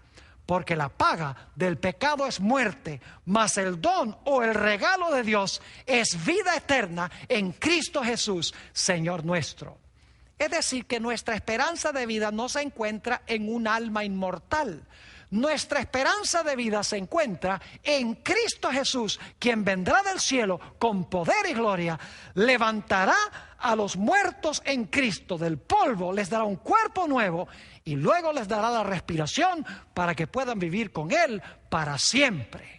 Porque la paga del pecado es muerte, mas el don o el regalo de Dios es vida eterna en Cristo Jesús, Señor nuestro. Es decir, que nuestra esperanza de vida no se encuentra en un alma inmortal. Nuestra esperanza de vida se encuentra en Cristo Jesús, quien vendrá del cielo con poder y gloria, levantará a los muertos en Cristo del polvo, les dará un cuerpo nuevo y luego les dará la respiración para que puedan vivir con Él para siempre.